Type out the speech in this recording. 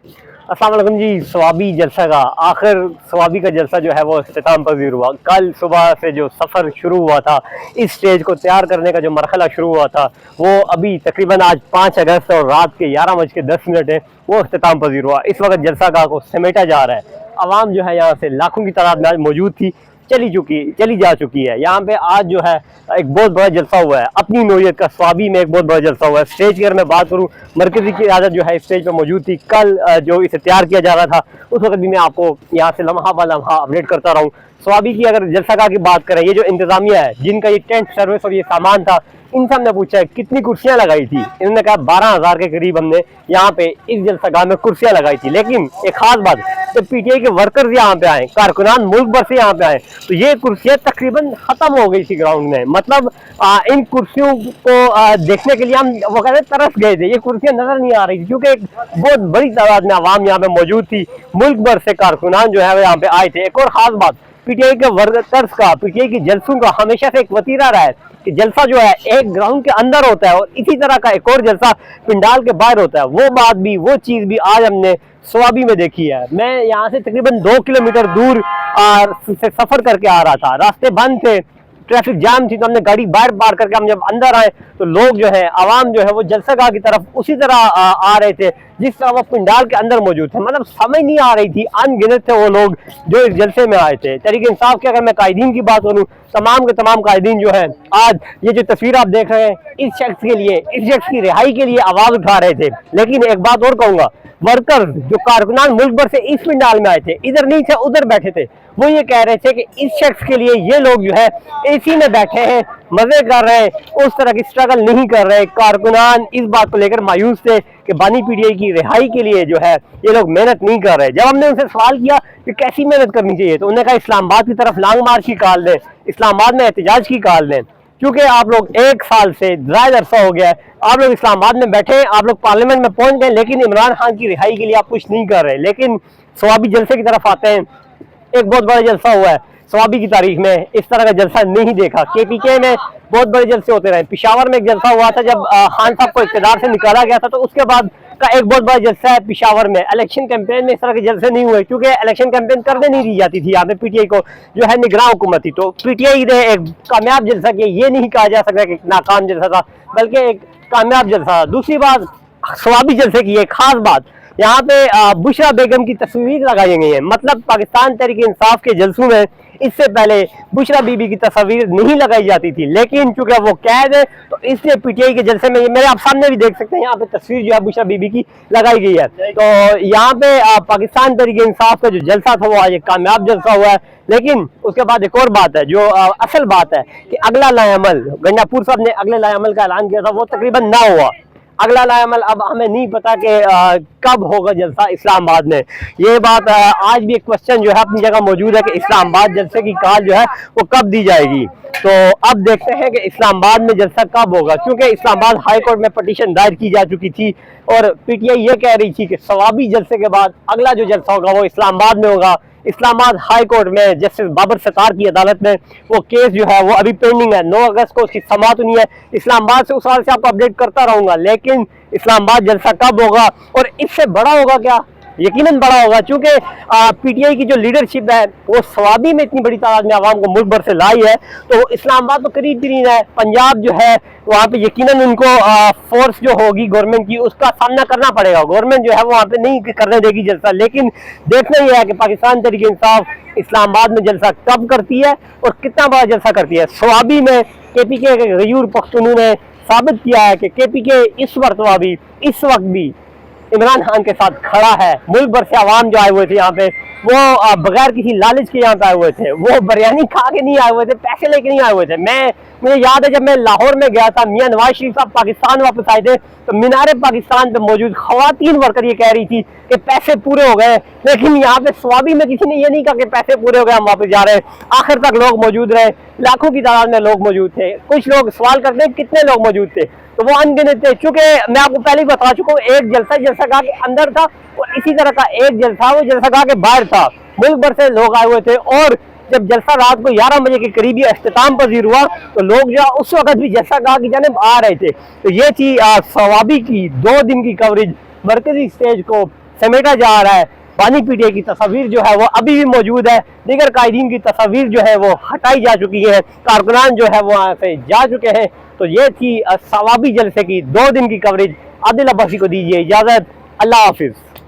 अस्सलाम वालेकुम जी। स्वाबी जलसा का आखिर स्वाबी का जलसा जो है वो इख्तिताम पजीर हुआ। कल सुबह से जो सफ़र शुरू हुआ था, इस स्टेज को तैयार करने का जो मरहला शुरू हुआ था, वो अभी तकरीबन आज 5 अगस्त और रात के 11:10 है, वो इख्तिताम पजीर हुआ। इस वक्त जलसा गाह को समेटा जा रहा है। आवाम जो है यहाँ से लाखों की तादाद में आज मौजूद थी, चली जा चुकी है। यहाँ पे आज जो है एक बहुत बड़ा जलसा हुआ है, अपनी नौयत का स्वाबी में एक बहुत बड़ा जलसा हुआ है। स्टेज की अगर मैं बात करूँ, मरकजी की क़यादत जो है स्टेज पे मौजूद थी। कल जो इसे तैयार किया जा रहा था, उस वक्त भी मैं आपको यहाँ से लम्हा ब लम्हा अपडेट करता रहूँ। स्वाबी की अगर जलसागाह की बात करें, ये जो इंतजामिया है, जिनका ये टेंट सर्विस और ये सामान था, इनसे हमने पूछा है कितनी कुर्सियां लगाई थी। इन्होंने कहा 12,000 के करीब हमने यहाँ पे इस जलसागाह में कुर्सियां लगाई थी। लेकिन एक खास बात, जब पीटीआई के वर्कर्स यहाँ पे आए, कारकुनान मुल्क भर से यहाँ पे आए, तो ये कुर्सियां तकरीबन खत्म हो गई थी ग्राउंड में। मतलब इन कुर्सियों को देखने के लिए हम वो कहते तरस गए थे। ये कुर्सियां नजर नहीं आ रही थी, क्योंकि एक बहुत बड़ी तादाद में आवाम यहाँ पे मौजूद थी। मुल्क भर से कारकुनान जो है वो यहाँ पे आए थे। एक और खास बात, पीटीआई के वर्कर्स का, पीटीआई की जलसों का हमेशा से एक वतीरा रहा है कि जलसा जो है एक ग्राउंड के अंदर होता है और इसी तरह का एक और जलसा पिंडाल के बाहर होता है। वो बात भी, वो चीज भी आज हमने स्वाबी में देखी है। मैं यहाँ से तकरीबन 2 किलोमीटर दूर से सफर करके आ रहा था, रास्ते बंद थे, ट्रैफिक जाम थी, तो हमने गाड़ी बाहर पार करके हम जब अंदर आए तो लोग जो है, आवाम जो है वो जलसागाह की तरफ उसी तरह आ रहे थे जिस तरह वो पिंडाल के अंदर मौजूद थे। मतलब समझ नहीं आ रही थी, अनगिनत थे वो लोग जो इस जलसे में आए थे। तहरीक इंसाफ के अगर मैं कायदीन की बात करूँ, तमाम के तमाम कायदीन जो है आज ये जो तस्वीर आप देख रहे हैं, इस शख्स के लिए, इस शख्स की रिहाई के लिए आवाज उठा रहे थे। लेकिन एक बात और कहूंगा, वर्कर्स जो कारकुनान मुल्क भर से इस पिंडाल में आए थे, इधर नहीं थे, उधर बैठे थे, वो ये कह रहे थे कि इस शख्स के लिए ये लोग जो है एसी में बैठे हैं, मजे कर रहे हैं, उस तरह की स्ट्रगल नहीं कर रहे। कारकुनान इस बात को लेकर मायूस थे कि बानी पीटीआई की रिहाई के लिए जो है ये लोग मेहनत नहीं कर रहे। जब हमने उनसे सवाल किया कि कैसी मेहनत करनी चाहिए, तो उन्होंने कहा इस्लामाबाद की तरफ लॉन्ग मार्च की कॉल दें, इस्लामाबाद में एहतजाज की कॉल दें, क्योंकि आप लोग 1 साल से ज्यादा अरसा हो गया है, आप लोग इस्लामाबाद में बैठे हैं, आप लोग पार्लियामेंट में पहुंच गए, लेकिन इमरान खान की रिहाई के लिए आप कुछ नहीं कर रहे। लेकिन स्वाबी जलसे की तरफ आते हैं, एक बहुत बड़ा जलसा हुआ है स्वाबी की तारीख में, इस तरह का जलसा नहीं देखा। केपीके में बहुत बड़े जलसे होते रहे, पिशावर में एक जलसा हुआ था जब खान साहब को इक़्तिदार से निकाला गया था, तो उसके बाद का एक बहुत बड़ा जलसा है पिशावर में। इलेक्शन कैंपेन में इस तरह के जलसे नहीं हुए, क्योंकि इलेक्शन कैंपेन करने नहीं दी जाती थी यहाँ पे पीटीआई को, जो है निगरान हुकूमत थी। तो पीटीआई ने एक कामयाब जलसा किया, ये नहीं कहा जा सकता कि नाकाम जलसा था, बल्कि एक कामयाब जलसा। दूसरी बात, स्वाबी जलसे की एक खास बात, यहाँ पे बुशरा बेगम की तस्वीर लगाई गई है। मतलब पाकिस्तान तहरीक इंसाफ के जलसों में इससे पहले बुशरा बीबी की तस्वीर नहीं लगाई जाती थी, लेकिन चूंकि वो कैद है तो इसलिए पीटीआई के जलसे में, ये मेरे आप सामने भी देख सकते हैं, यहाँ पे तस्वीर जो है बुशरा बीबी की लगाई गई है। तो यहाँ पे पाकिस्तान तहरीक इंसाफ का जो जलसा था वो आज एक कामयाब जलसा हुआ है। लेकिन उसके बाद एक और बात है, जो असल बात है कि अगला लाएअमल, गंडापुर साहब ने अगले लाएअमल का ऐलान किया था, वो तकरीबन ना हुआ। अगला लाएअमल अब हमें नहीं पता कि कब होगा जलसा इस्लामाबाद में। ये बात आज भी एक क्वेश्चन जो है अपनी जगह मौजूद है कि इस्लामाबाद जलसे की कॉल जो है वो कब दी जाएगी। तो अब देखते हैं कि इस्लामाबाद में जलसा कब होगा, क्योंकि इस्लामाबाद हाई कोर्ट में पटिशन दायर की जा चुकी थी और पीटीआई ये कह रही थी कि स्वाबी जलसे के बाद अगला जो जलसा होगा वो इस्लामाबाद में होगा। इस्लामाबाद हाई कोर्ट में जस्टिस बाबर सत्तार की अदालत में वो केस जो है वो अभी पेंडिंग है। 9 अगस्त को उसकी समाअत हुई है। इस्लामाबाद से उस हाल से आपको अपडेट करता रहूंगा, लेकिन इस्लामाबाद जलसा कब होगा और इससे बड़ा होगा क्या, यकीनन बड़ा होगा, क्योंकि पीटीआई की जो लीडरशिप है वो स्वाबी में इतनी बड़ी तादाद में आवाम को मुल्क भर से लाई है, तो इस्लामाबाद तो करीब तरीन है। पंजाब जो है वहाँ पे यकीनन उनको फोर्स जो होगी गवर्नमेंट की, उसका सामना करना पड़ेगा। गवर्नमेंट जो है वो वहाँ पे नहीं करने देगी जलसा, लेकिन देखना ही है कि पाकिस्तान तहरीक इंसाफ इस्लामाबाद में जलसा कब करती है और कितना बड़ा जलसा करती है। स्वाबी में केपीके के गयूर पख्तूनों ने साबित किया है कि केपीके इस वक्त भी इमरान खान के साथ खड़ा है। मुल्क भर से आवाम जो आए हुए थे यहाँ पे, वो बगैर किसी लालच के यहाँ पे आए हुए थे, वो बिरयानी खा के नहीं आए हुए थे, पैसे लेके नहीं आए हुए थे। मुझे याद है जब मैं लाहौर में गया था, मियां नवाज शरीफ साहब पाकिस्तान वापस आए थे, तो मीनारे पाकिस्तान पे मौजूद खवातीन वर्कर ये कह रही थी कि पैसे पूरे हो गए, लेकिन यहाँ पे स्वाबी में किसी ने ये नहीं कहा कि पैसे पूरे हो गए, हम वापस जा रहे हैं। आखिर तक लोग मौजूद रहे, लाखों की तादाद में लोग मौजूद थे। कुछ लोग सवाल करते हैं कितने लोग मौजूद थे, तो वो अनगिनत थे, चूंकि मैं आपको पहले ही बता चुका हूँ, एक जलसागाह के अंदर था और इसी तरह का एक जलसा वो जलसागाह के बाहर था। मुल्क भर से लोग आए हुए थे और जब जलसा रात को 11 बजे के करीब अख्तिताम पजीर हुआ तो लोग जो उस वक्त भी जलसागाह की जानिब आ रहे थे। तो ये थी स्वाबी की 2 दिन की कवरेज, मरकजी स्टेज को समेटा जा रहा है। बानी पीटीआई की तस्वीर जो है वो अभी भी मौजूद है, दीगर कायदीन की तस्वीर जो है वो हटाई जा चुकी है, कारकुनान जो है वो यहाँ से जा चुके हैं। तो ये थी सवाबी जलसे की 2 दिन की कवरेज। आदिल अब्बासी को दीजिए इजाजत। अल्लाह हाफिज।